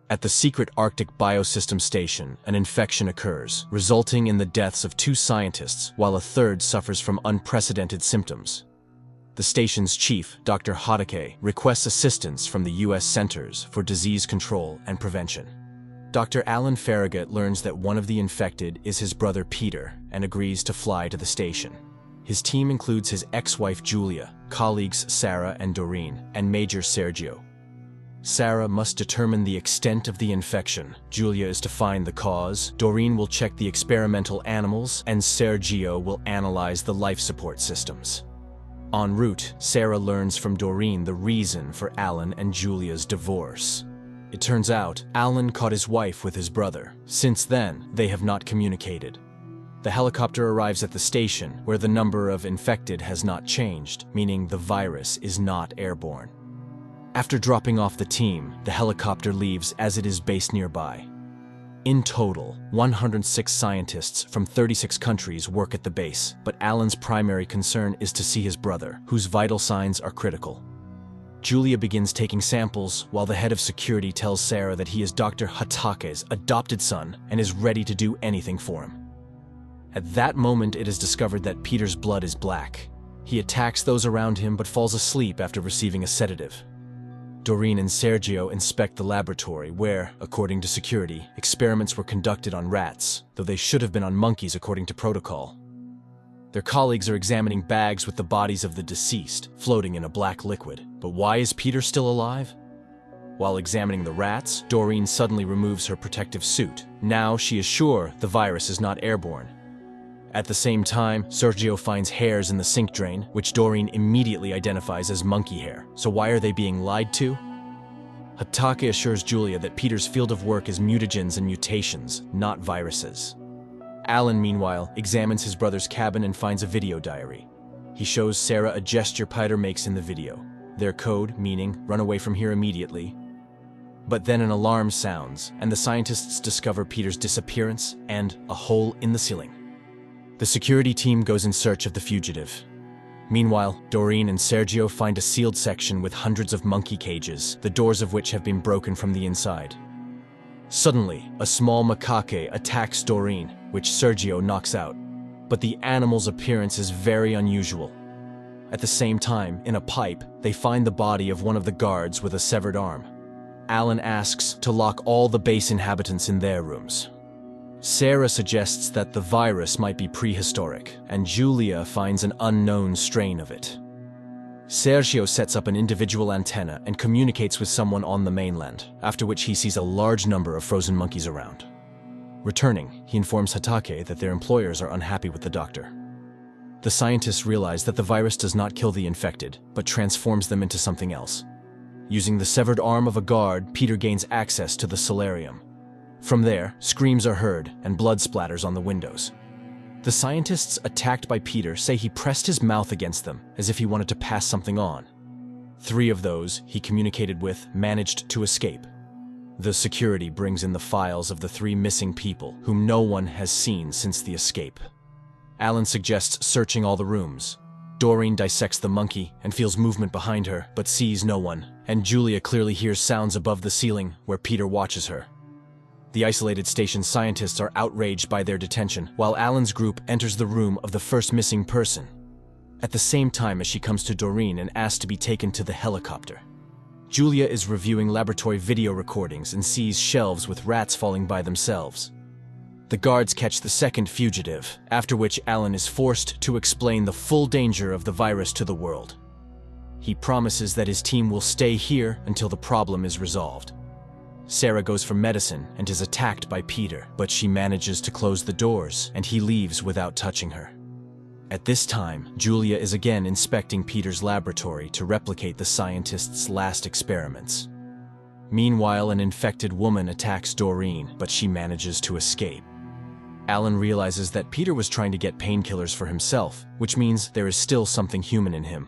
At the secret Arctic biosystem station, an infection occurs, resulting in the deaths of 2 scientists, while a third suffers from unprecedented symptoms. The station's chief, Dr. Hadake, requests assistance from the U.S. Centers for Disease Control and Prevention. Dr. Alan Farragut learns that one of the infected is his brother Peter and agrees to fly to the station. His team includes his ex-wife Julia, colleagues Sarah and Doreen, and Major Sergio. Sarah must determine the extent of the infection. Julia is to find the cause, Doreen will check the experimental animals, and Sergio will analyze the life support systems. En route, Sarah learns from Doreen the reason for Alan and Julia's divorce. It turns out, Alan caught his wife with his brother. Since then, they have not communicated. The helicopter arrives at the station, where the number of infected has not changed, meaning the virus is not airborne. After dropping off the team, the helicopter leaves as it is based nearby. In total, 106 scientists from 36 countries work at the base, but Alan's primary concern is to see his brother, whose vital signs are critical. Julia begins taking samples, while the head of security tells Sarah that he is Dr. Hatake's adopted son and is ready to do anything for him. At that moment, it is discovered that Peter's blood is black. He attacks those around him but falls asleep after receiving a sedative. Doreen and Sergio inspect the laboratory where, according to security, experiments were conducted on rats, though they should have been on monkeys according to protocol. Their colleagues are examining bags with the bodies of the deceased, floating in a black liquid. But why is Peter still alive? While examining the rats, Doreen suddenly removes her protective suit. Now she is sure the virus is not airborne. At the same time, Sergio finds hairs in the sink drain, which Doreen immediately identifies as monkey hair. So why are they being lied to? Hatake assures Julia that Peter's field of work is mutagens and mutations, not viruses. Alan, meanwhile, examines his brother's cabin and finds a video diary. He shows Sarah a gesture Peter makes in the video. Their code, meaning, run away from here immediately. But then an alarm sounds, and the scientists discover Peter's disappearance and a hole in the ceiling. The security team goes in search of the fugitive. Meanwhile, Doreen and Sergio find a sealed section with hundreds of monkey cages, the doors of which have been broken from the inside. Suddenly, a small macaque attacks Doreen, which Sergio knocks out. But the animal's appearance is very unusual. At the same time, in a pipe, they find the body of one of the guards with a severed arm. Alan asks to lock all the base inhabitants in their rooms. Sarah suggests that the virus might be prehistoric, and Julia finds an unknown strain of it. Sergio sets up an individual antenna and communicates with someone on the mainland, after which he sees a large number of frozen monkeys around. Returning, he informs Hatake that their employers are unhappy with the doctor. The scientists realize that the virus does not kill the infected, but transforms them into something else. Using the severed arm of a guard, Peter gains access to the solarium. From there, screams are heard and blood splatters on the windows. The scientists attacked by Peter say he pressed his mouth against them, as if he wanted to pass something on. 3 of those he communicated with managed to escape. The security brings in the files of the 3 missing people, whom no one has seen since the escape. Alan suggests searching all the rooms. Doreen dissects the monkey and feels movement behind her, but sees no one, and Julia clearly hears sounds above the ceiling where Peter watches her. The isolated station scientists are outraged by their detention, while Alan's group enters the room of the first missing person. At the same time as she comes to Doreen and asks to be taken to the helicopter. Julia is reviewing laboratory video recordings and sees shelves with rats falling by themselves. The guards catch the second fugitive, after which Alan is forced to explain the full danger of the virus to the world. He promises that his team will stay here until the problem is resolved. Sarah goes for medicine and is attacked by Peter, but she manages to close the doors, and he leaves without touching her. At this time, Julia is again inspecting Peter's laboratory to replicate the scientists' last experiments. Meanwhile, an infected woman attacks Doreen, but she manages to escape. Alan realizes that Peter was trying to get painkillers for himself, which means there is still something human in him.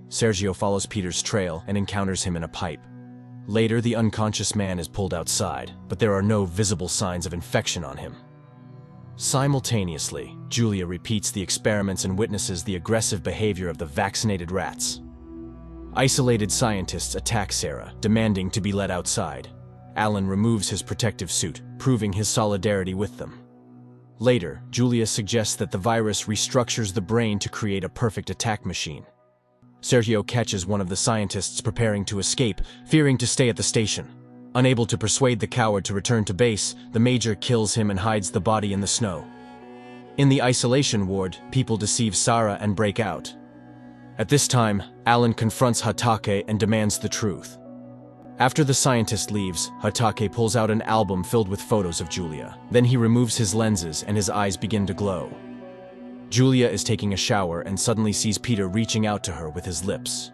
Sergio follows Peter's trail and encounters him in a pipe. Later, the unconscious man is pulled outside, but there are no visible signs of infection on him. Simultaneously, Julia repeats the experiments and witnesses the aggressive behavior of the vaccinated rats. Isolated scientists attack Sarah, demanding to be let outside. Alan removes his protective suit, proving his solidarity with them. Later, Julia suggests that the virus restructures the brain to create a perfect attack machine. Sergio catches one of the scientists preparing to escape, fearing to stay at the station. Unable to persuade the coward to return to base, the major kills him and hides the body in the snow. In the isolation ward, people deceive Sarah and break out. At this time, Alan confronts Hatake and demands the truth. After the scientist leaves, Hatake pulls out an album filled with photos of Julia. Then he removes his lenses and his eyes begin to glow. Julia is taking a shower and suddenly sees Peter reaching out to her with his lips.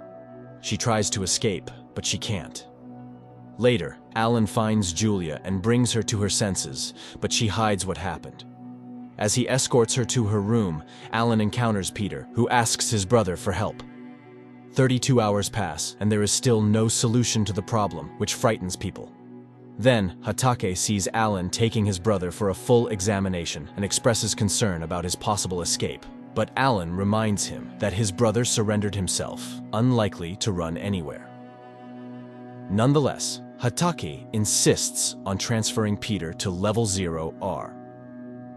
She tries to escape, but she can't. Later, Alan finds Julia and brings her to her senses, but she hides what happened. As he escorts her to her room, Alan encounters Peter, who asks his brother for help. 32 hours pass, and there is still no solution to the problem, which frightens people. Then, Hatake sees Alan taking his brother for a full examination and expresses concern about his possible escape. But Alan reminds him that his brother surrendered himself, unlikely to run anywhere. Nonetheless, Hatake insists on transferring Peter to Level 0R.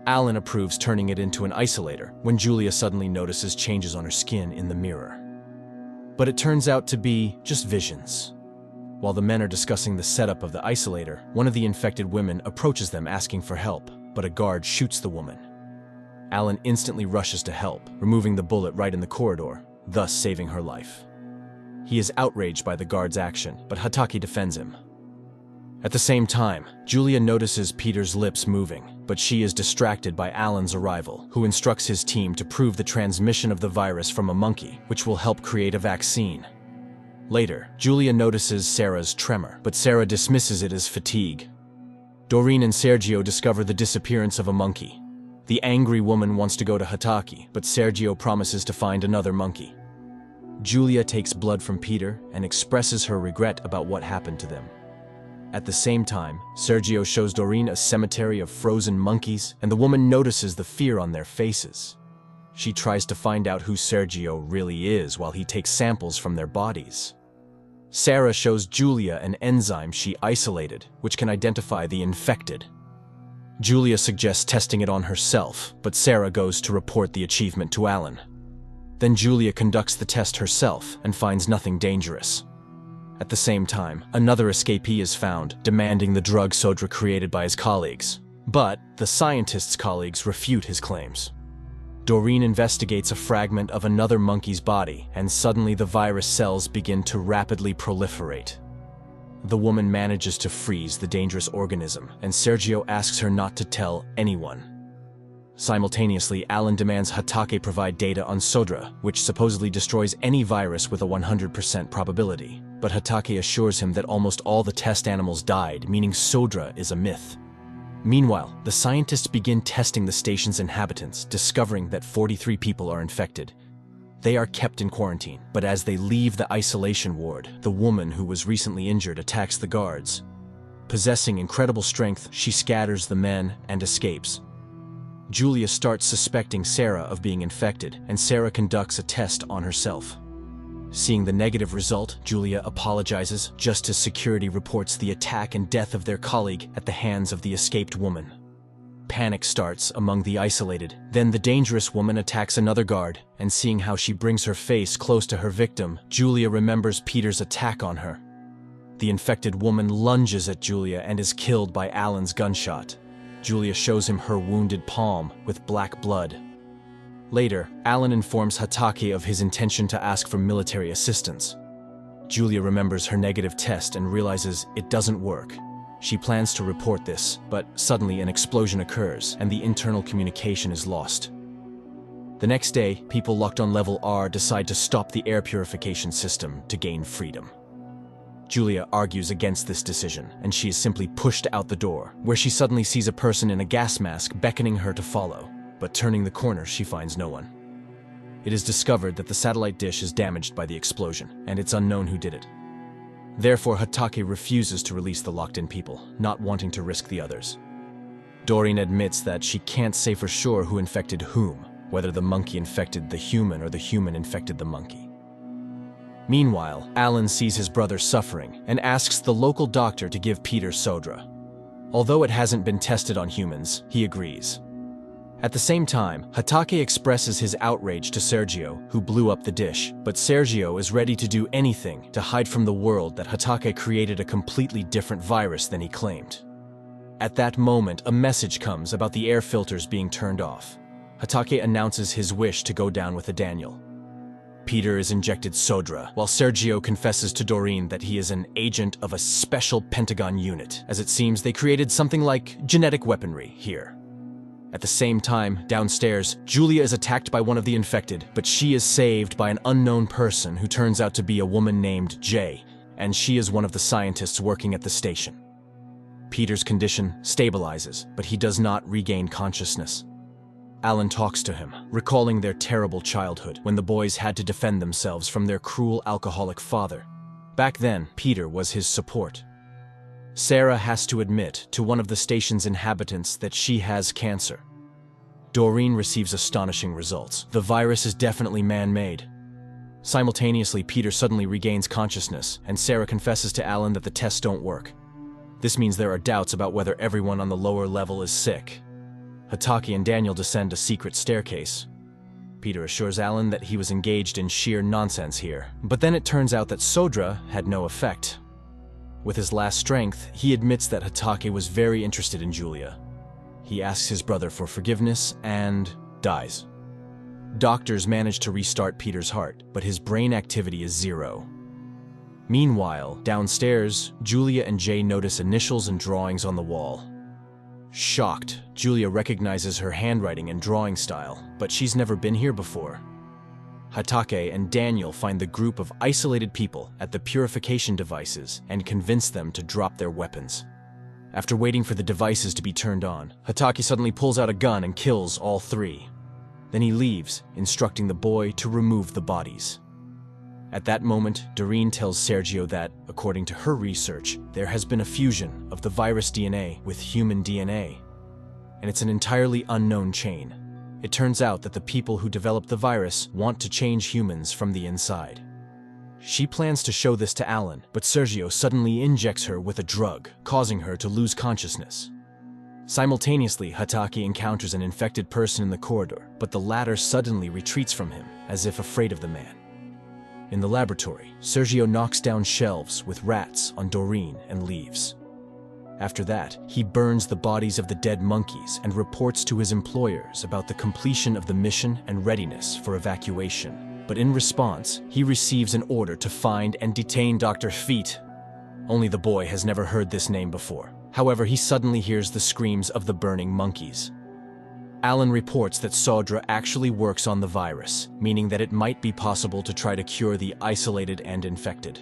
Alan approves turning it into an isolator when Julia suddenly notices changes on her skin in the mirror. But it turns out to be just visions. While the men are discussing the setup of the isolator, one of the infected women approaches them asking for help, but a guard shoots the woman. Alan instantly rushes to help, removing the bullet right in the corridor, thus saving her life. He is outraged by the guard's action, but Hatake defends him. At the same time, Julia notices Peter's lips moving, but she is distracted by Alan's arrival, who instructs his team to prove the transmission of the virus from a monkey, which will help create a vaccine. Later, Julia notices Sarah's tremor, but Sarah dismisses it as fatigue. Doreen and Sergio discover the disappearance of a monkey. The angry woman wants to go to Hatake, but Sergio promises to find another monkey. Julia takes blood from Peter and expresses her regret about what happened to them. At the same time, Sergio shows Doreen a cemetery of frozen monkeys, and the woman notices the fear on their faces. She tries to find out who Sergio really is while he takes samples from their bodies. Sarah shows Julia an enzyme she isolated, which can identify the infected. Julia suggests testing it on herself, but Sarah goes to report the achievement to Alan. Then Julia conducts the test herself and finds nothing dangerous. At the same time, another escapee is found, demanding the drug Sodra created by his colleagues. But the scientist's colleagues refute his claims. Doreen investigates a fragment of another monkey's body, and suddenly the virus cells begin to rapidly proliferate. The woman manages to freeze the dangerous organism, and Sergio asks her not to tell anyone. Simultaneously, Alan demands Hatake provide data on Sodra, which supposedly destroys any virus with a 100% probability. But Hatake assures him that almost all the test animals died, meaning Sodra is a myth. Meanwhile, the scientists begin testing the station's inhabitants, discovering that 43 people are infected. They are kept in quarantine, but as they leave the isolation ward, the woman who was recently injured attacks the guards. Possessing incredible strength, she scatters the men and escapes. Julia starts suspecting Sarah of being infected, and Sarah conducts a test on herself. Seeing the negative result, Julia apologizes just as security reports the attack and death of their colleague at the hands of the escaped woman. Panic starts among the isolated. Then the dangerous woman attacks another guard, and seeing how she brings her face close to her victim, Julia remembers Peter's attack on her. The infected woman lunges at Julia and is killed by Alan's gunshot. Julia shows him her wounded palm with black blood. Later, Alan informs Hatake of his intention to ask for military assistance. Julia remembers her negative test and realizes it doesn't work. She plans to report this, but suddenly an explosion occurs and the internal communication is lost. The next day, people locked on Level R decide to stop the air purification system to gain freedom. Julia argues against this decision, and she is simply pushed out the door, where she suddenly sees a person in a gas mask beckoning her to follow. But turning the corner, she finds no one. It is discovered that the satellite dish is damaged by the explosion, and it's unknown who did it. Therefore, Hatake refuses to release the locked-in people, not wanting to risk the others. Doreen admits that she can't say for sure who infected whom, whether the monkey infected the human or the human infected the monkey. Meanwhile, Alan sees his brother suffering and asks the local doctor to give Peter Sodra. Although it hasn't been tested on humans, he agrees. At the same time, Hatake expresses his outrage to Sergio, who blew up the dish, but Sergio is ready to do anything to hide from the world that Hatake created a completely different virus than he claimed. At that moment, a message comes about the air filters being turned off. Hatake announces his wish to go down with a Daniel. Peter is injected Sodra, while Sergio confesses to Doreen that he is an agent of a special Pentagon unit, as it seems they created something like genetic weaponry here. At the same time, downstairs, Julia is attacked by one of the infected, but she is saved by an unknown person who turns out to be a woman named Jay, and she is one of the scientists working at the station. Peter's condition stabilizes, but he does not regain consciousness. Alan talks to him, recalling their terrible childhood when the boys had to defend themselves from their cruel alcoholic father. Back then, Peter was his support. Sarah has to admit to one of the station's inhabitants that she has cancer. Doreen receives astonishing results. The virus is definitely man-made. Simultaneously, Peter suddenly regains consciousness, and Sarah confesses to Alan that the tests don't work. This means there are doubts about whether everyone on the lower level is sick. Hatake and Daniel descend a secret staircase. Peter assures Alan that he was engaged in sheer nonsense here, but then it turns out that Sodra had no effect. With his last strength, he admits that Hatake was very interested in Julia. He asks his brother for forgiveness and dies. Doctors manage to restart Peter's heart, but his brain activity is 0. Meanwhile, downstairs, Julia and Jay notice initials and drawings on the wall. Shocked, Julia recognizes her handwriting and drawing style, but she's never been here before. Hatake and Daniel find the group of isolated people at the purification devices and convince them to drop their weapons. After waiting for the devices to be turned on, Hatake suddenly pulls out a gun and kills all 3. Then he leaves, instructing the boy to remove the bodies. At that moment, Doreen tells Sergio that, according to her research, there has been a fusion of the virus DNA with human DNA. And it's an entirely unknown chain. It turns out that the people who developed the virus want to change humans from the inside. She plans to show this to Alan, but Sergio suddenly injects her with a drug, causing her to lose consciousness. Simultaneously, Hatake encounters an infected person in the corridor, but the latter suddenly retreats from him, as if afraid of the man. In the laboratory, Sergio knocks down shelves with rats on Doreen and leaves. After that, he burns the bodies of the dead monkeys and reports to his employers about the completion of the mission and readiness for evacuation. But in response, he receives an order to find and detain Dr. Feet. Only the boy has never heard this name before. However, he suddenly hears the screams of the burning monkeys. Alan reports that Sodra actually works on the virus, meaning that it might be possible to try to cure the isolated and infected.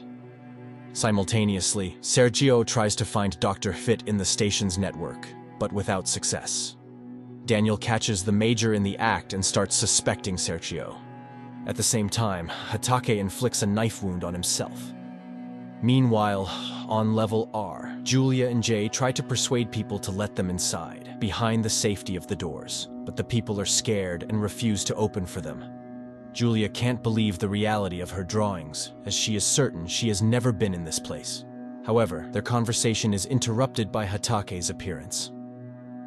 Simultaneously, Sergio tries to find Dr. Fit in the station's network, but without success. Daniel catches the major in the act and starts suspecting Sergio. At the same time, Hatake inflicts a knife wound on himself. Meanwhile, on level R, Julia and Jay try to persuade people to let them inside, behind the safety of the doors, but the people are scared and refuse to open for them. Julia can't believe the reality of her drawings, as she is certain she has never been in this place. However, their conversation is interrupted by Hatake's appearance.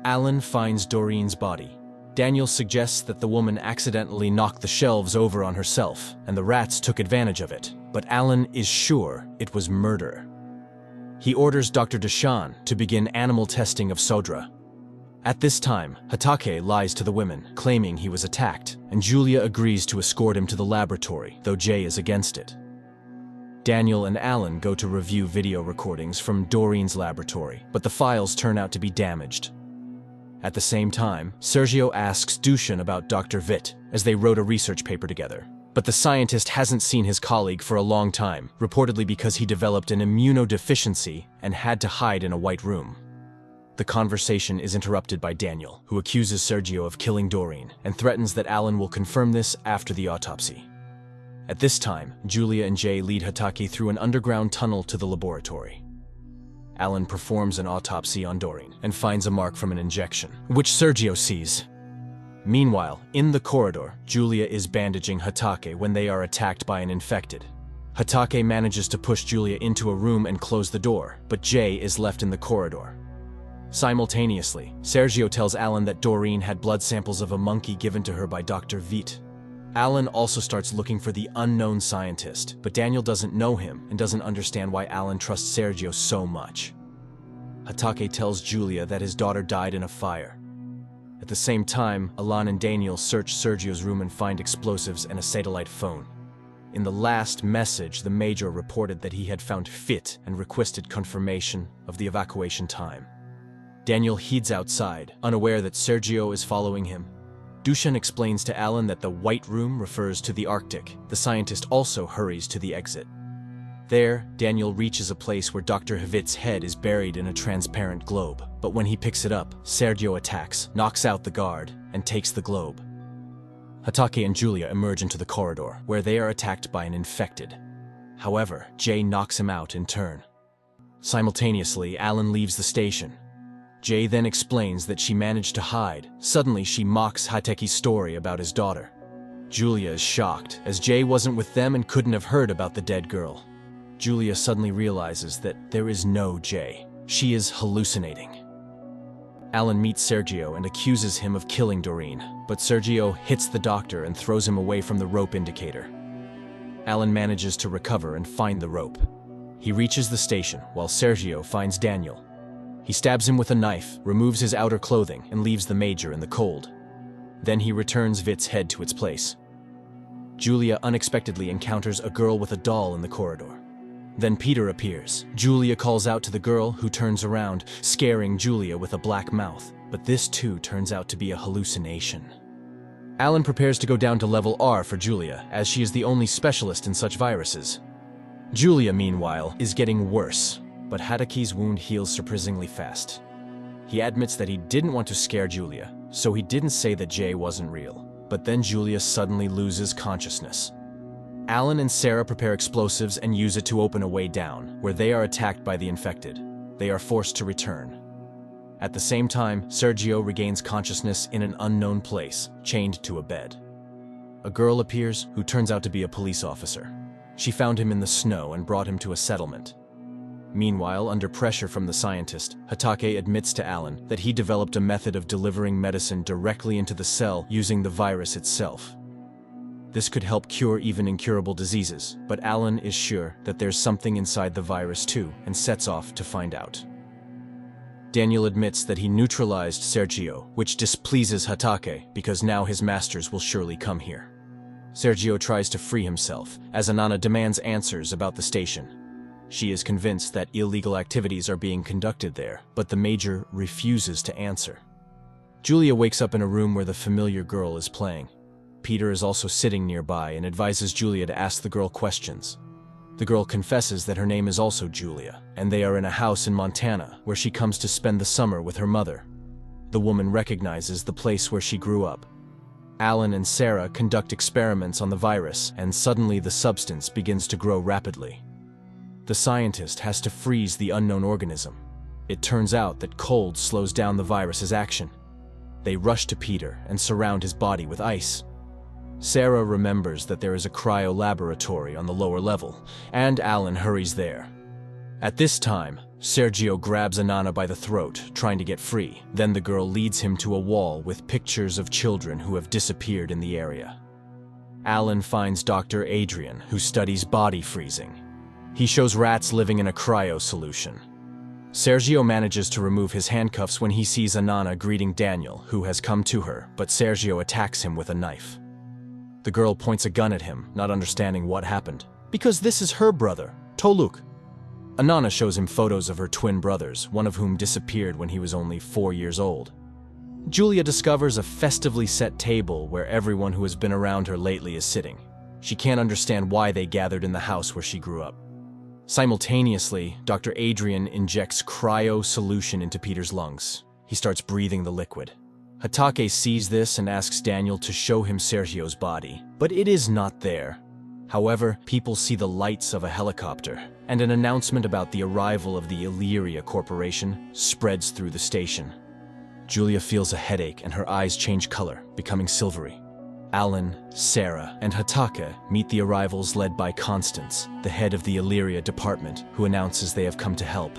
Alan finds Doreen's body. Daniel suggests that the woman accidentally knocked the shelves over on herself, and the rats took advantage of it, but Alan is sure it was murder. He orders Dr. Deshawn to begin animal testing of Sodra. At this time, Hatake lies to the women, claiming he was attacked, and Julia agrees to escort him to the laboratory, though Jay is against it. Daniel and Alan go to review video recordings from Doreen's laboratory, but the files turn out to be damaged. At the same time, Sergio asks Dushan about Dr. Vitt, as they wrote a research paper together. But the scientist hasn't seen his colleague for a long time, reportedly because he developed an immunodeficiency and had to hide in a white room. The conversation is interrupted by Daniel, who accuses Sergio of killing Doreen and threatens that Alan will confirm this after the autopsy. At this time, Julia and Jay lead Hatake through an underground tunnel to the laboratory. Alan performs an autopsy on Doreen and finds a mark from an injection, which Sergio sees. Meanwhile, in the corridor, Julia is bandaging Hatake when they are attacked by an infected. Hatake manages to push Julia into a room and close the door, but Jay is left in the corridor. Simultaneously, Sergio tells Alan that Doreen had blood samples of a monkey given to her by Dr. Veit. Alan also starts looking for the unknown scientist, but Daniel doesn't know him and doesn't understand why Alan trusts Sergio so much. Hatake tells Julia that his daughter died in a fire. At the same time, Alan and Daniel search Sergio's room and find explosives and a satellite phone. In the last message, the Major reported that he had found Fit and requested confirmation of the evacuation time. Daniel heads outside, unaware that Sergio is following him. Dushan explains to Alan that the White Room refers to the Arctic. The scientist also hurries to the exit. There, Daniel reaches a place where Dr. Hvit's head is buried in a transparent globe. But when he picks it up, Sergio attacks, knocks out the guard, and takes the globe. Hatake and Julia emerge into the corridor, where they are attacked by an infected. However, Jay knocks him out in turn. Simultaneously, Alan leaves the station. Jay then explains that she managed to hide. Suddenly, she mocks Hatake's story about his daughter. Julia is shocked, as Jay wasn't with them and couldn't have heard about the dead girl. Julia suddenly realizes that there is no Jay. She is hallucinating. Alan meets Sergio and accuses him of killing Doreen, but Sergio hits the doctor and throws him away from the rope indicator. Alan manages to recover and find the rope. He reaches the station, while Sergio finds Daniel. He stabs him with a knife, removes his outer clothing, and leaves the Major in the cold. Then he returns Vit's head to its place. Julia unexpectedly encounters a girl with a doll in the corridor. Then Peter appears. Julia calls out to the girl, who turns around, scaring Julia with a black mouth. But this too turns out to be a hallucination. Alan prepares to go down to level R for Julia, as she is the only specialist in such viruses. Julia, meanwhile, is getting worse. But Hatake's wound heals surprisingly fast. He admits that he didn't want to scare Julia, so he didn't say that Jay wasn't real. But then Julia suddenly loses consciousness. Alan and Sarah prepare explosives and use it to open a way down, where they are attacked by the infected. They are forced to return. At the same time, Sergio regains consciousness in an unknown place, chained to a bed. A girl appears who turns out to be a police officer. She found him in the snow and brought him to a settlement. Meanwhile, under pressure from the scientist, Hatake admits to Alan that he developed a method of delivering medicine directly into the cell using the virus itself. This could help cure even incurable diseases, but Alan is sure that there's something inside the virus too, and sets off to find out. Daniel admits that he neutralized Sergio, which displeases Hatake because now his masters will surely come here. Sergio tries to free himself, as Anana demands answers about the station. She is convinced that illegal activities are being conducted there, but the Major refuses to answer. Julia wakes up in a room where the familiar girl is playing. Peter is also sitting nearby and advises Julia to ask the girl questions. The girl confesses that her name is also Julia, and they are in a house in Montana where she comes to spend the summer with her mother. The woman recognizes the place where she grew up. Alan and Sarah conduct experiments on the virus, and suddenly the substance begins to grow rapidly. The scientist has to freeze the unknown organism. It turns out that cold slows down the virus's action. They rush to Peter and surround his body with ice. Sarah remembers that there is a cryo laboratory on the lower level, and Alan hurries there. At this time, Sergio grabs Anana by the throat, trying to get free. Then the girl leads him to a wall with pictures of children who have disappeared in the area. Alan finds Dr. Adrian, who studies body freezing. He shows rats living in a cryo solution. Sergio manages to remove his handcuffs when he sees Anana greeting Daniel, who has come to her, but Sergio attacks him with a knife. The girl points a gun at him, not understanding what happened. Because this is her brother, Toluk. Anana shows him photos of her twin brothers, one of whom disappeared when he was only 4 years old. Julia discovers a festively set table where everyone who has been around her lately is sitting. She can't understand why they gathered in the house where she grew up. Simultaneously, Dr. Adrian injects cryo solution into Peter's lungs. He starts breathing the liquid. Hatake sees this and asks Daniel to show him Sergio's body, but it is not there. However, people see the lights of a helicopter, and an announcement about the arrival of the Illyria Corporation spreads through the station. Julia feels a headache and her eyes change color, becoming silvery. Alan, Sarah, and Hatake meet the arrivals led by Constance, the head of the Illyria department, who announces they have come to help.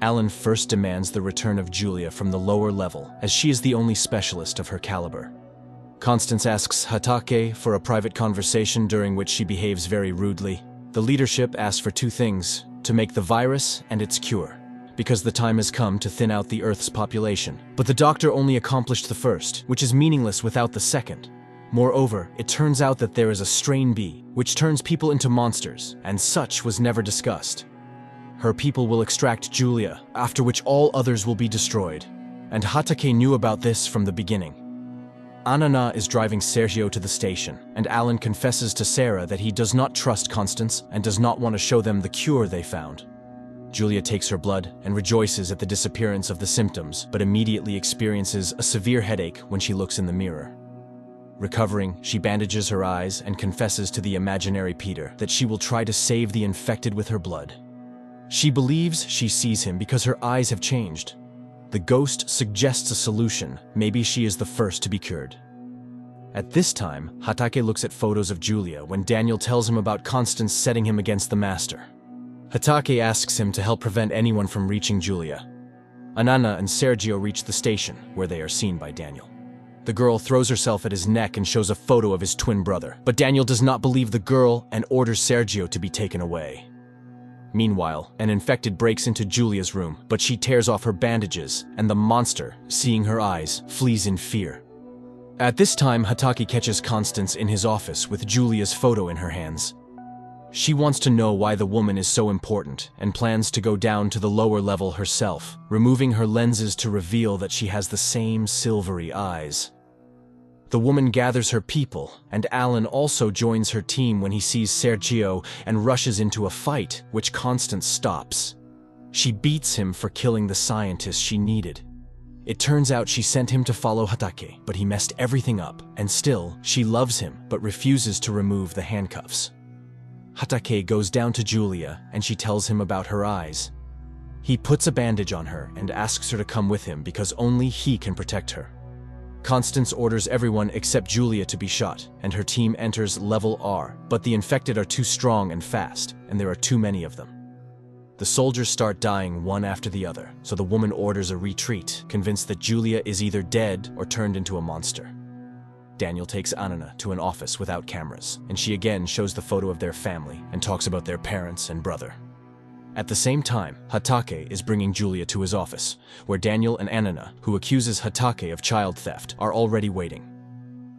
Alan first demands the return of Julia from the lower level, as she is the only specialist of her caliber. Constance asks Hatake for a private conversation during which she behaves very rudely. The leadership asks for two things: to make the virus and its cure, because the time has come to thin out the Earth's population. But the doctor only accomplished the first, which is meaningless without the second. Moreover, it turns out that there is a strain B, which turns people into monsters, and such was never discussed. Her people will extract Julia, after which all others will be destroyed. And Hatake knew about this from the beginning. Anana is driving Sergio to the station, and Alan confesses to Sarah that he does not trust Constance and does not want to show them the cure they found. Julia takes her blood and rejoices at the disappearance of the symptoms, but immediately experiences a severe headache when she looks in the mirror. Recovering, she bandages her eyes and confesses to the imaginary Peter that she will try to save the infected with her blood. She believes she sees him because her eyes have changed. The ghost suggests a solution. Maybe she is the first to be cured. At this time, Hatake looks at photos of Julia when Daniel tells him about Constance setting him against the master. Hatake asks him to help prevent anyone from reaching Julia. Anana and Sergio reach the station, where they are seen by Daniel. The girl throws herself at his neck and shows a photo of his twin brother, but Daniel does not believe the girl and orders Sergio to be taken away. Meanwhile, an infected breaks into Julia's room, but she tears off her bandages, and the monster, seeing her eyes, flees in fear. At this time, Hatake catches Constance in his office with Julia's photo in her hands. She wants to know why the woman is so important and plans to go down to the lower level herself, removing her lenses to reveal that she has the same silvery eyes. The woman gathers her people, and Alan also joins her team when he sees Sergio and rushes into a fight, which Constance stops. She beats him for killing the scientist she needed. It turns out she sent him to follow Hatake, but he messed everything up, and still, she loves him but refuses to remove the handcuffs. Hatake goes down to Julia, and she tells him about her eyes. He puts a bandage on her and asks her to come with him because only he can protect her. Constance orders everyone except Julia to be shot, and her team enters Level R, but the infected are too strong and fast, and there are too many of them. The soldiers start dying one after the other, so the woman orders a retreat, convinced that Julia is either dead or turned into a monster. Daniel takes Anana to an office without cameras, and she again shows the photo of their family and talks about their parents and brother. At the same time, Hatake is bringing Julia to his office, where Daniel and Anana, who accuses Hatake of child theft, are already waiting.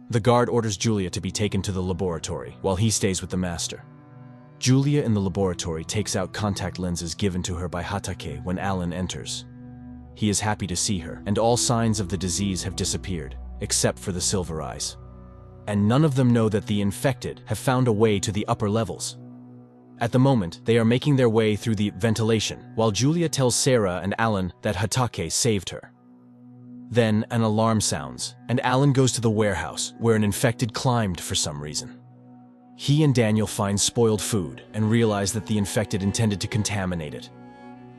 The guard orders Julia to be taken to the laboratory, while he stays with the master. Julia in the laboratory takes out contact lenses given to her by Hatake when Alan enters. He is happy to see her, and all signs of the disease have disappeared, except for the silver eyes. And none of them know that the infected have found a way to the upper levels. At the moment, they are making their way through the ventilation, while Julia tells Sarah and Alan that Hatake saved her. Then an alarm sounds, and Alan goes to the warehouse, where an infected climbed for some reason. He and Daniel find spoiled food and realize that the infected intended to contaminate it.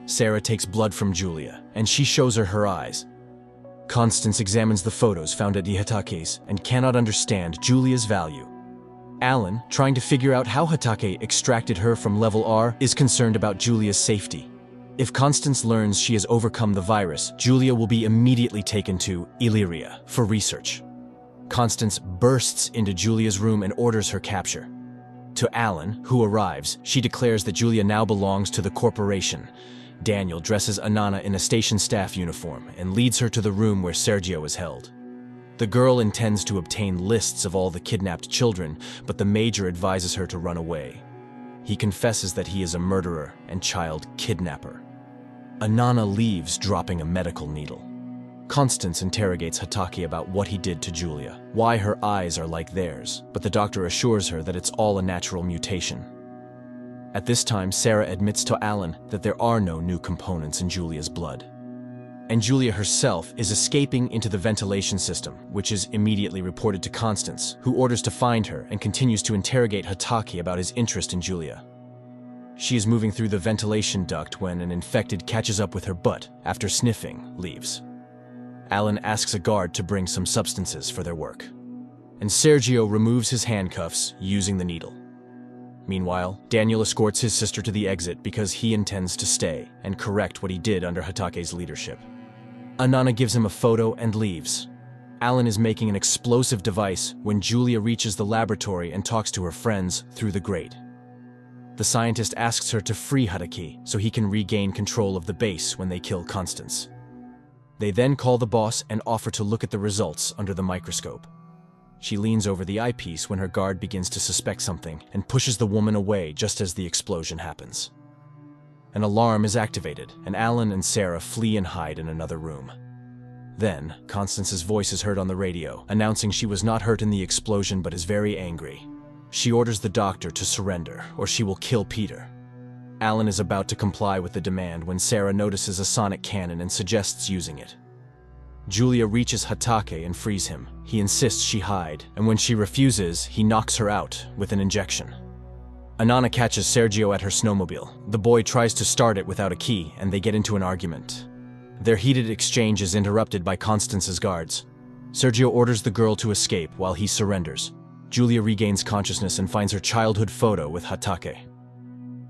Sarah takes blood from Julia, and she shows her eyes. Constance examines the photos found at Hatake's and cannot understand Julia's value. Alan, trying to figure out how Hatake extracted her from Level R, is concerned about Julia's safety. If Constance learns she has overcome the virus, Julia will be immediately taken to Illyria for research. Constance bursts into Julia's room and orders her capture. To Alan, who arrives, she declares that Julia now belongs to the corporation. Daniel dresses Anana in a station staff uniform and leads her to the room where Sergio is held. The girl intends to obtain lists of all the kidnapped children, but the Major advises her to run away. He confesses that he is a murderer and child kidnapper. Anana leaves, dropping a medical needle. Constance interrogates Hatake about what he did to Julia, why her eyes are like theirs, but the doctor assures her that it's all a natural mutation. At this time, Sarah admits to Alan that there are no new components in Julia's blood. And Julia herself is escaping into the ventilation system, which is immediately reported to Constance, who orders to find her and continues to interrogate Hatake about his interest in Julia. She is moving through the ventilation duct when an infected catches up with her but, after sniffing, leaves. Alan asks a guard to bring some substances for their work. and Sergio removes his handcuffs using the needle. Meanwhile, Daniel escorts his sister to the exit because he intends to stay and correct what he did under Hatake's leadership. Anana gives him a photo and leaves. Alan is making an explosive device when Julia reaches the laboratory and talks to her friends through the grate. The scientist asks her to free Hatake so he can regain control of the base when they kill Constance. They then call the boss and offer to look at the results under the microscope. She leans over the eyepiece when her guard begins to suspect something and pushes the woman away just as the explosion happens. An alarm is activated, and Alan and Sarah flee and hide in another room. Then, Constance's voice is heard on the radio, announcing she was not hurt in the explosion but is very angry. She orders the doctor to surrender, or she will kill Peter. Alan is about to comply with the demand when Sarah notices a sonic cannon and suggests using it. Julia reaches Hatake and frees him. He insists she hide, and when she refuses, he knocks her out with an injection. Anana catches Sergio at her snowmobile. The boy tries to start it without a key, and they get into an argument. Their heated exchange is interrupted by Constance's guards. Sergio orders the girl to escape while he surrenders. Julia regains consciousness and finds her childhood photo with Hatake.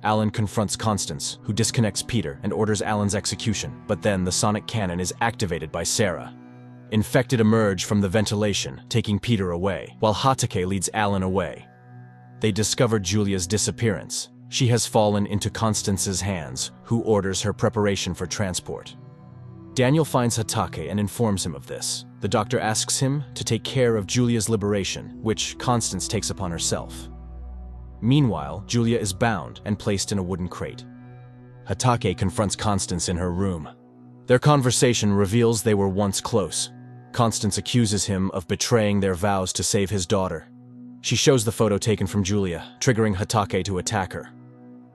Alan confronts Constance, who disconnects Peter and orders Alan's execution, but then the sonic cannon is activated by Sarah. Infected emerge from the ventilation, taking Peter away, while Hatake leads Alan away. They discover Julia's disappearance. She has fallen into Constance's hands, who orders her preparation for transport. Daniel finds Hatake and informs him of this. The doctor asks him to take care of Julia's liberation, which Constance takes upon herself. Meanwhile, Julia is bound and placed in a wooden crate. Hatake confronts Constance in her room. Their conversation reveals they were once close. Constance accuses him of betraying their vows to save his daughter. She shows the photo taken from Julia, triggering Hatake to attack her.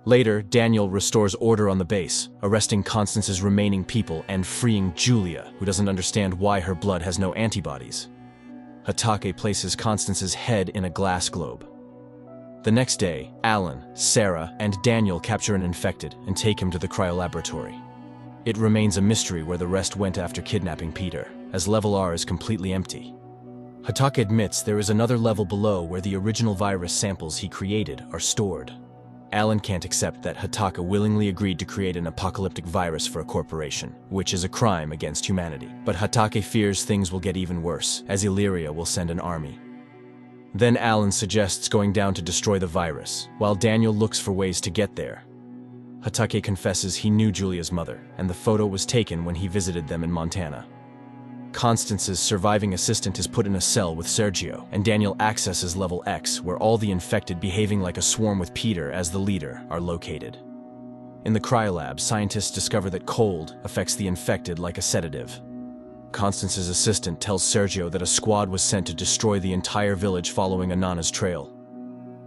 Later, Daniel restores order on the base, arresting Constance's remaining people and freeing Julia, who doesn't understand why her blood has no antibodies. Hatake places Constance's head in a glass globe. The next day, Alan, Sarah, and Daniel capture an infected and take him to the cryolaboratory. It remains a mystery where the rest went after kidnapping Peter, as Level R is completely empty. Hatake admits there is another level below where the original virus samples he created are stored. Alan can't accept that Hatake willingly agreed to create an apocalyptic virus for a corporation, which is a crime against humanity. But Hatake fears things will get even worse, as Illyria will send an army. Then Alan suggests going down to destroy the virus, while Daniel looks for ways to get there. Hatake confesses he knew Julia's mother, and the photo was taken when he visited them in Montana. Constance's surviving assistant is put in a cell with Sergio, and Daniel accesses Level X, where all the infected behaving like a swarm with Peter as the leader are located. In the cryolab, scientists discover that cold affects the infected like a sedative. Constance's assistant tells Sergio that a squad was sent to destroy the entire village following Anana's trail.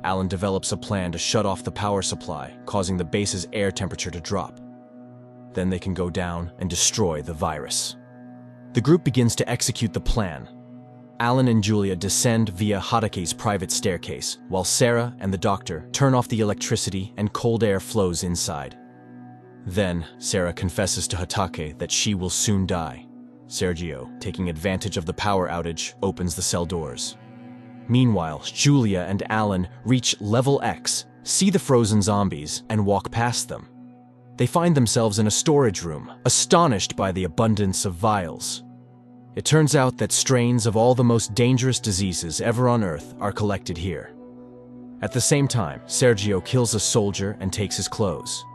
Alan develops a plan to shut off the power supply, causing the base's air temperature to drop. Then they can go down and destroy the virus. The group begins to execute the plan. Alan and Julia descend via Hatake's private staircase, while Sarah and the doctor turn off the electricity and cold air flows inside. Then, Sarah confesses to Hatake that she will soon die. Sergio, taking advantage of the power outage, opens the cell doors. Meanwhile, Julia and Alan reach Level X, see the frozen zombies, and walk past them. They find themselves in a storage room, astonished by the abundance of vials. It turns out that strains of all the most dangerous diseases ever on Earth are collected here. At the same time, Sergio kills a soldier and takes his clothes.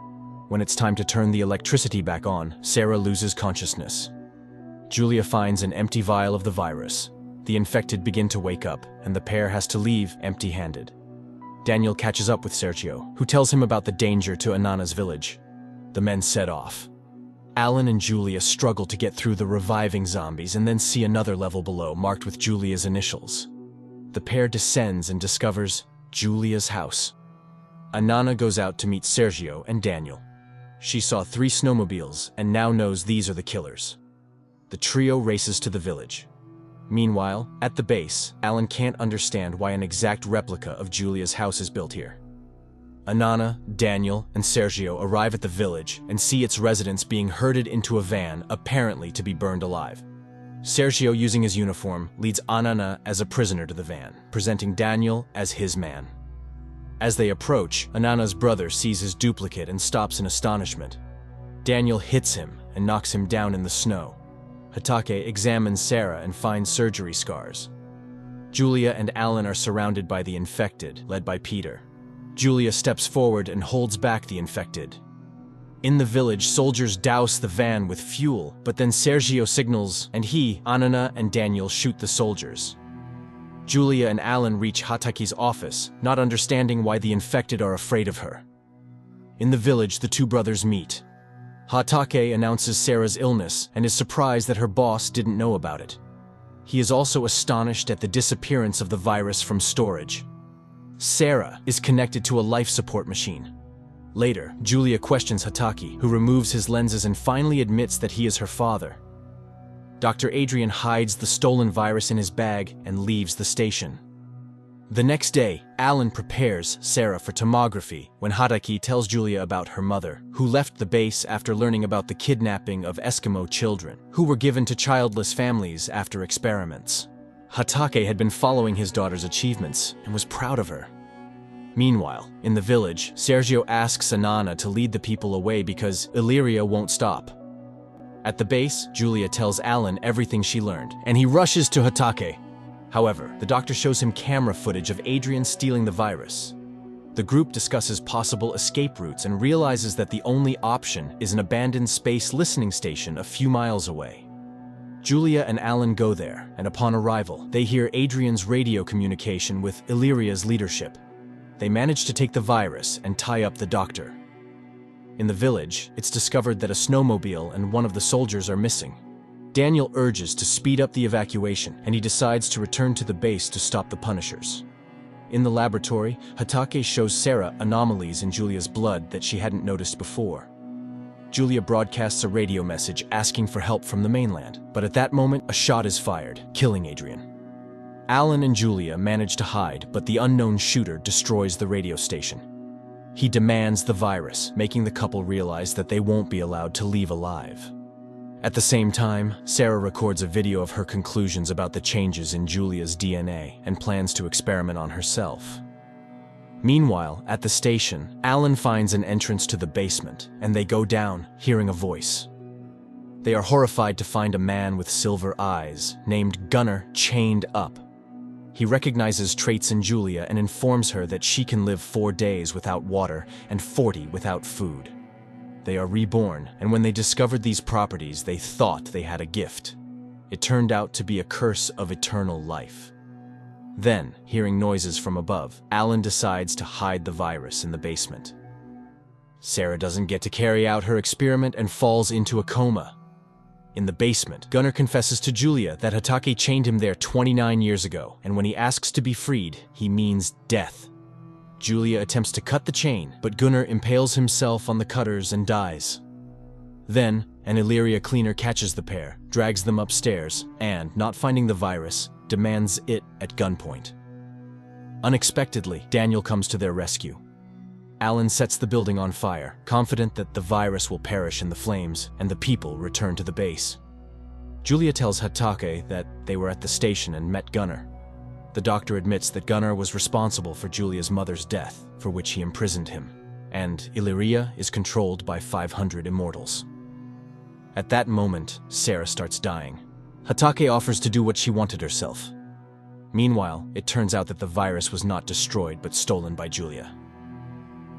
When it's time to turn the electricity back on, Sarah loses consciousness. Julia finds an empty vial of the virus. The infected begin to wake up, and the pair has to leave empty-handed. Daniel catches up with Sergio, who tells him about the danger to Anana's village. The men set off. Alan and Julia struggle to get through the reviving zombies and then see another level below marked with Julia's initials. The pair descends and discovers Julia's house. Anana goes out to meet Sergio and Daniel. She saw 3 snowmobiles and now knows these are the killers. The trio races to the village. Meanwhile, at the base, Alan can't understand why an exact replica of Julia's house is built here. Anana, Daniel, and Sergio arrive at the village and see its residents being herded into a van, apparently to be burned alive. Sergio, using his uniform, leads Anana as a prisoner to the van, presenting Daniel as his man. As they approach, Anana's brother sees his duplicate and stops in astonishment. Daniel hits him and knocks him down in the snow. Hatake examines Sarah and finds surgery scars. Julia and Alan are surrounded by the infected, led by Peter. Julia steps forward and holds back the infected. In the village, soldiers douse the van with fuel, but then Sergio signals, and he, Anana, and Daniel shoot the soldiers. Julia and Alan reach Hatake's office, not understanding why the infected are afraid of her. In the village, the two brothers meet. Hatake announces Sarah's illness and is surprised that her boss didn't know about it. He is also astonished at the disappearance of the virus from storage. Sarah is connected to a life support machine. Later, Julia questions Hatake, who removes his lenses and finally admits that he is her father. Dr. Adrian hides the stolen virus in his bag and leaves the station. The next day, Alan prepares Sarah for tomography when Hatake tells Julia about her mother, who left the base after learning about the kidnapping of Eskimo children, who were given to childless families after experiments. Hatake had been following his daughter's achievements and was proud of her. Meanwhile, in the village, Sergio asks Anana to lead the people away because Illyria won't stop. At the base, Julia tells Alan everything she learned, and he rushes to Hatake. However, the doctor shows him camera footage of Adrian stealing the virus. The group discusses possible escape routes and realizes that the only option is an abandoned space listening station a few miles away. Julia and Alan go there, and upon arrival, they hear Adrian's radio communication with Illyria's leadership. They manage to take the virus and tie up the doctor. In the village, it's discovered that a snowmobile and one of the soldiers are missing. Daniel urges to speed up the evacuation, and he decides to return to the base to stop the Punishers. In the laboratory, Hatake shows Sarah anomalies in Julia's blood that she hadn't noticed before. Julia broadcasts a radio message asking for help from the mainland, but at that moment, a shot is fired, killing Adrian. Alan and Julia manage to hide, but the unknown shooter destroys the radio station. He demands the virus, making the couple realize that they won't be allowed to leave alive. At the same time, Sarah records a video of her conclusions about the changes in Julia's DNA and plans to experiment on herself. Meanwhile, at the station, Alan finds an entrance to the basement, and they go down, hearing a voice. They are horrified to find a man with silver eyes, named Gunnar, chained up. He recognizes traits in Julia and informs her that she can live 4 days without water and 40 without food. They are reborn, and when they discovered these properties, they thought they had a gift. It turned out to be a curse of eternal life. Then, hearing noises from above, Alan decides to hide the virus in the basement. Sarah doesn't get to carry out her experiment and falls into a coma. In the basement, Gunnar confesses to Julia that Hatake chained him there 29 years ago, and when he asks to be freed, he means death. Julia attempts to cut the chain, but Gunnar impales himself on the cutters and dies. Then, an Illyria cleaner catches the pair, drags them upstairs, and, not finding the virus, demands it at gunpoint. Unexpectedly, Daniel comes to their rescue. Alan sets the building on fire, confident that the virus will perish in the flames and the people return to the base. Julia tells Hatake that they were at the station and met Gunnar. The doctor admits that Gunnar was responsible for Julia's mother's death, for which he imprisoned him, and Illyria is controlled by 500 immortals. At that moment, Sarah starts dying. Hatake offers to do what she wanted herself. Meanwhile, it turns out that the virus was not destroyed but stolen by Julia.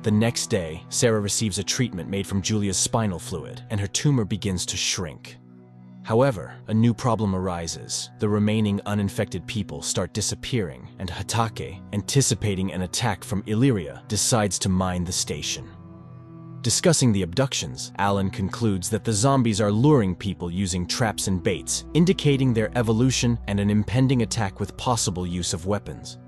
The next day, Sarah receives a treatment made from Julia's spinal fluid, and her tumor begins to shrink. However, a new problem arises. The remaining uninfected people start disappearing, and Hatake, anticipating an attack from Illyria, decides to mine the station. Discussing the abductions, Alan concludes that the zombies are luring people using traps and baits, indicating their evolution and an impending attack with possible use of weapons.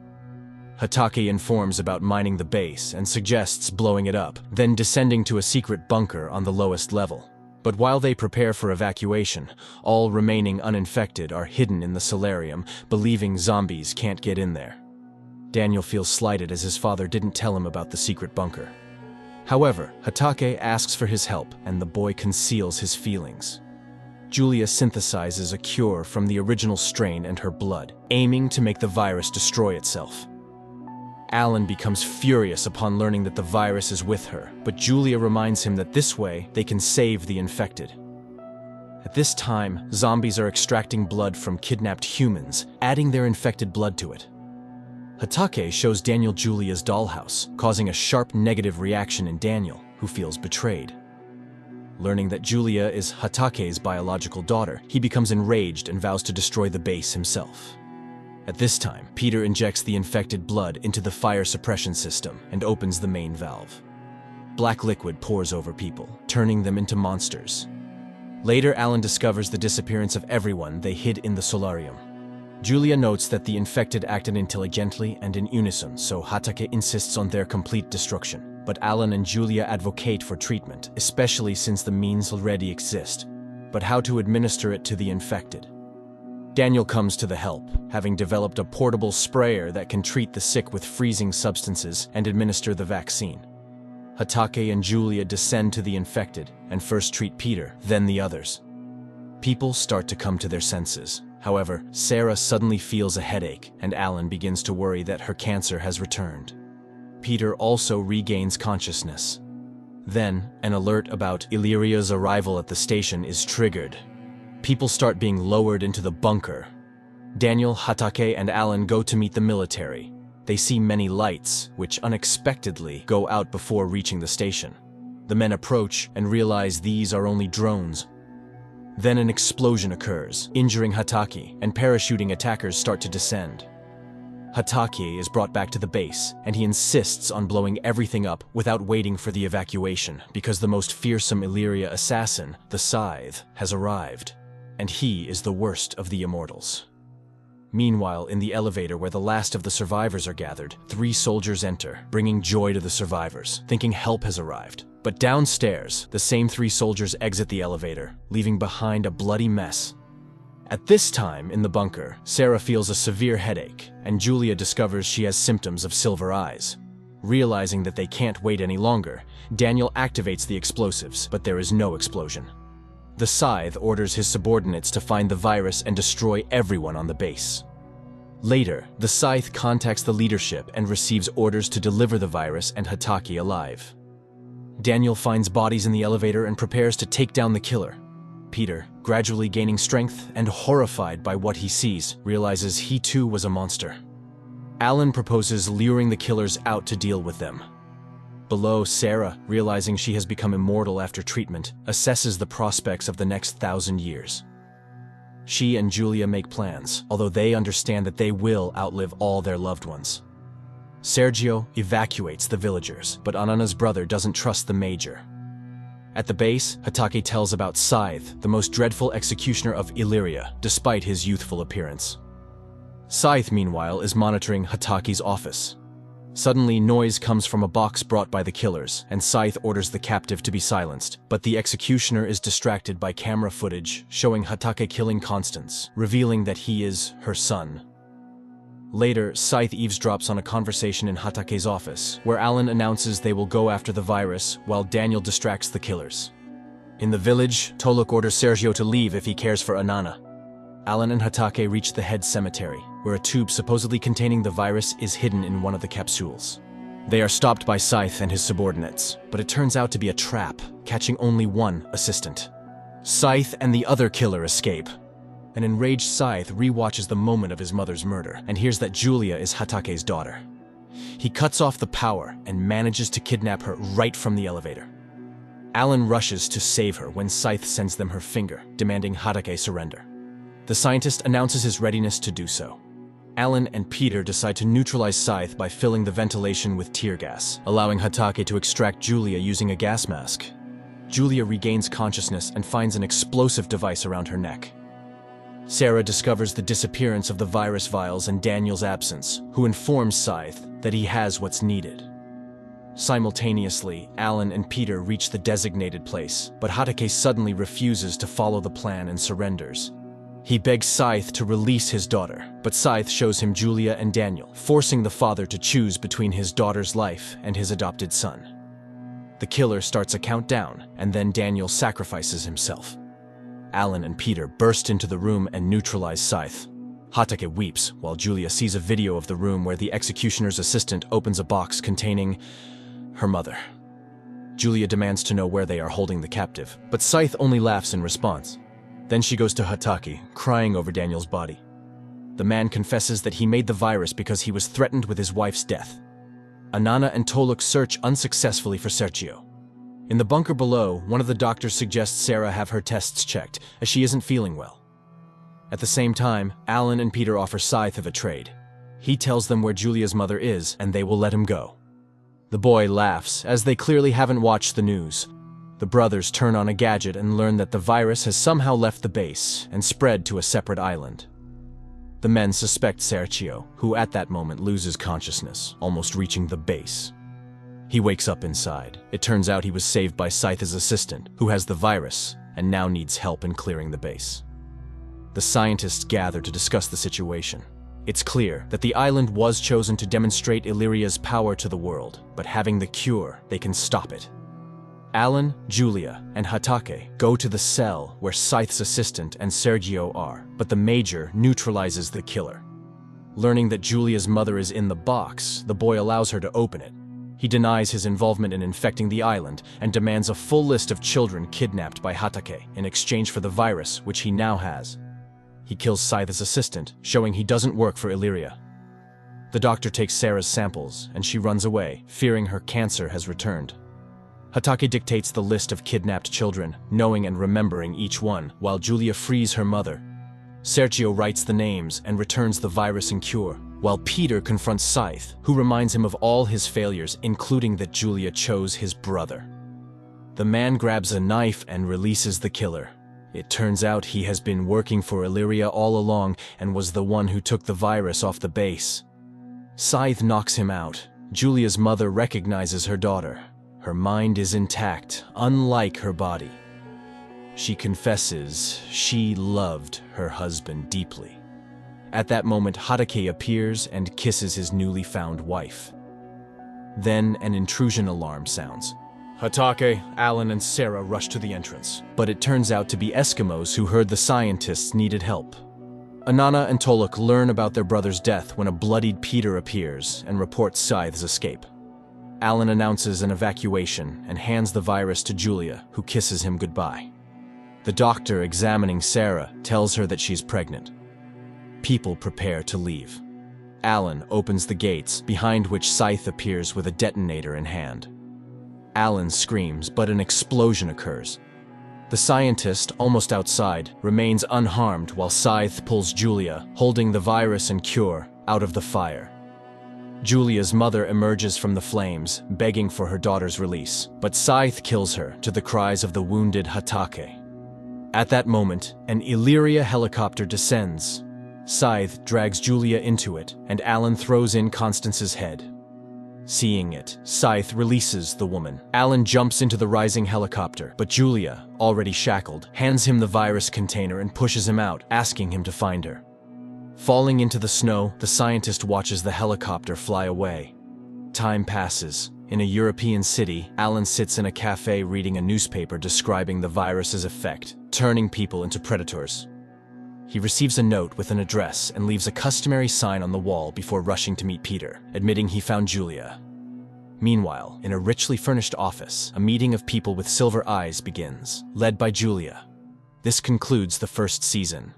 Hatake informs about mining the base and suggests blowing it up, then descending to a secret bunker on the lowest level. But while they prepare for evacuation, all remaining uninfected are hidden in the solarium, believing zombies can't get in there. Daniel feels slighted as his father didn't tell him about the secret bunker. However, Hatake asks for his help, and the boy conceals his feelings. Julia synthesizes a cure from the original strain and her blood, aiming to make the virus destroy itself. Alan becomes furious upon learning that the virus is with her, but Julia reminds him that this way they can save the infected. At this time, zombies are extracting blood from kidnapped humans, adding their infected blood to it. Hatake shows Daniel Julia's dollhouse, causing a sharp negative reaction in Daniel, who feels betrayed. Learning that Julia is Hatake's biological daughter, he becomes enraged and vows to destroy the base himself. At this time, Peter injects the infected blood into the fire suppression system and opens the main valve. Black liquid pours over people, turning them into monsters. Later, Alan discovers the disappearance of everyone they hid in the solarium. Julia notes that the infected acted intelligently and in unison, so Hatake insists on their complete destruction. But Alan and Julia advocate for treatment, especially since the means already exist. But how to administer it to the infected? Daniel comes to the help, having developed a portable sprayer that can treat the sick with freezing substances and administer the vaccine. Hatake and Julia descend to the infected and first treat Peter, then the others. People start to come to their senses. However, Sarah suddenly feels a headache, and Alan begins to worry that her cancer has returned. Peter also regains consciousness. Then, an alert about Illyria's arrival at the station is triggered. People start being lowered into the bunker. Daniel, Hatake, and Alan go to meet the military. They see many lights, which unexpectedly go out before reaching the station. The men approach and realize these are only drones. Then an explosion occurs, injuring Hatake, and parachuting attackers start to descend. Hatake is brought back to the base, and he insists on blowing everything up without waiting for the evacuation, because the most fearsome Illyria assassin, the Scythe, has arrived, and he is the worst of the immortals. Meanwhile, in the elevator where the last of the survivors are gathered, 3 soldiers enter, bringing joy to the survivors, thinking help has arrived. But downstairs, the same 3 soldiers exit the elevator, leaving behind a bloody mess. At this time, in the bunker, Sarah feels a severe headache, and Julia discovers she has symptoms of silver eyes. Realizing that they can't wait any longer, Daniel activates the explosives, but there is no explosion. The Scythe orders his subordinates to find the virus and destroy everyone on the base. Later, the Scythe contacts the leadership and receives orders to deliver the virus and Hatake alive. Daniel finds bodies in the elevator and prepares to take down the killer. Peter, gradually gaining strength and horrified by what he sees, realizes he too was a monster. Alan proposes luring the killers out to deal with them. Below, Sarah, realizing she has become immortal after treatment, assesses the prospects of the next 1,000 years. She and Julia make plans, although they understand that they will outlive all their loved ones. Sergio evacuates the villagers, but Anana's brother doesn't trust the major. At the base, Hatake tells about Scythe, the most dreadful executioner of Illyria, despite his youthful appearance. Scythe, meanwhile, is monitoring Hatake's office. Suddenly, noise comes from a box brought by the killers, and Scythe orders the captive to be silenced, but the executioner is distracted by camera footage showing Hatake killing Constance, revealing that he is her son. Later, Scythe eavesdrops on a conversation in Hatake's office, where Alan announces they will go after the virus, while Daniel distracts the killers. In the village, Toluk orders Sergio to leave if he cares for Anana. Alan and Hatake reach the head cemetery, where a tube supposedly containing the virus is hidden in one of the capsules. They are stopped by Scythe and his subordinates, but it turns out to be a trap, catching only one assistant. Scythe and the other killer escape. An enraged Scythe rewatches the moment of his mother's murder and hears that Julia is Hatake's daughter. He cuts off the power and manages to kidnap her right from the elevator. Alan rushes to save her when Scythe sends them her finger, demanding Hatake surrender. The scientist announces his readiness to do so. Alan and Peter decide to neutralize Scythe by filling the ventilation with tear gas, allowing Hatake to extract Julia using a gas mask. Julia regains consciousness and finds an explosive device around her neck. Sarah discovers the disappearance of the virus vials and Daniel's absence, who informs Scythe that he has what's needed. Simultaneously, Alan and Peter reach the designated place, but Hatake suddenly refuses to follow the plan and surrenders. He begs Scythe to release his daughter, but Scythe shows him Julia and Daniel, forcing the father to choose between his daughter's life and his adopted son. The killer starts a countdown, and then Daniel sacrifices himself. Alan and Peter burst into the room and neutralize Scythe. Hatake weeps while Julia sees a video of the room where the executioner's assistant opens a box containing her mother. Julia demands to know where they are holding the captive, but Scythe only laughs in response. Then she goes to Hatake, crying over Daniel's body. The man confesses that he made the virus because he was threatened with his wife's death. Anana and Toluk search unsuccessfully for Sergio. In the bunker below, one of the doctors suggests Sarah have her tests checked, as she isn't feeling well. At the same time, Alan and Peter offer Scythe a trade. He tells them where Julia's mother is, and they will let him go. The boy laughs, as they clearly haven't watched the news. The brothers turn on a gadget and learn that the virus has somehow left the base and spread to a separate island. The men suspect Sergio, who at that moment loses consciousness, almost reaching the base. He wakes up inside. It turns out he was saved by Scythe's assistant, who has the virus and now needs help in clearing the base. The scientists gather to discuss the situation. It's clear that the island was chosen to demonstrate Illyria's power to the world, but having the cure, they can stop it. Alan, Julia, and Hatake go to the cell where Scythe's assistant and Sergio are, but the Major neutralizes the killer. Learning that Julia's mother is in the box, the boy allows her to open it. He denies his involvement in infecting the island and demands a full list of children kidnapped by Hatake in exchange for the virus, which he now has. He kills Scythe's assistant, showing he doesn't work for Illyria. The doctor takes Sarah's samples, and she runs away, fearing her cancer has returned. Hatake dictates the list of kidnapped children, knowing and remembering each one, while Julia frees her mother. Sergio writes the names and returns the virus and cure, while Peter confronts Scythe, who reminds him of all his failures, including that Julia chose his brother. The man grabs a knife and releases the killer. It turns out he has been working for Illyria all along and was the one who took the virus off the base. Scythe knocks him out. Julia's mother recognizes her daughter. Her mind is intact, unlike her body. She confesses she loved her husband deeply. At that moment, Hatake appears and kisses his newly found wife. Then an intrusion alarm sounds. Hatake, Alan, and Sarah rush to the entrance, but it turns out to be Eskimos who heard the scientists needed help. Anana and Toluk learn about their brother's death when a bloodied Peter appears and reports Scythe's escape. Alan announces an evacuation and hands the virus to Julia, who kisses him goodbye. The doctor examining Sarah tells her that she's pregnant. People prepare to leave. Alan opens the gates, behind which Scythe appears with a detonator in hand. Alan screams, but an explosion occurs. The scientist, almost outside, remains unharmed while Scythe pulls Julia, holding the virus and cure, out of the fire. Julia's mother emerges from the flames, begging for her daughter's release, but Scythe kills her to the cries of the wounded Hatake. At that moment, an Illyria helicopter descends. Scythe drags Julia into it, and Alan throws in Constance's head. Seeing it, Scythe releases the woman. Alan jumps into the rising helicopter, but Julia, already shackled, hands him the virus container and pushes him out, asking him to find her. Falling into the snow, the scientist watches the helicopter fly away. Time passes. In a European city, Alan sits in a cafe reading a newspaper describing the virus's effect, turning people into predators. He receives a note with an address and leaves a customary sign on the wall before rushing to meet Peter, admitting he found Julia. Meanwhile, in a richly furnished office, a meeting of people with silver eyes begins, led by Julia. This concludes the first season.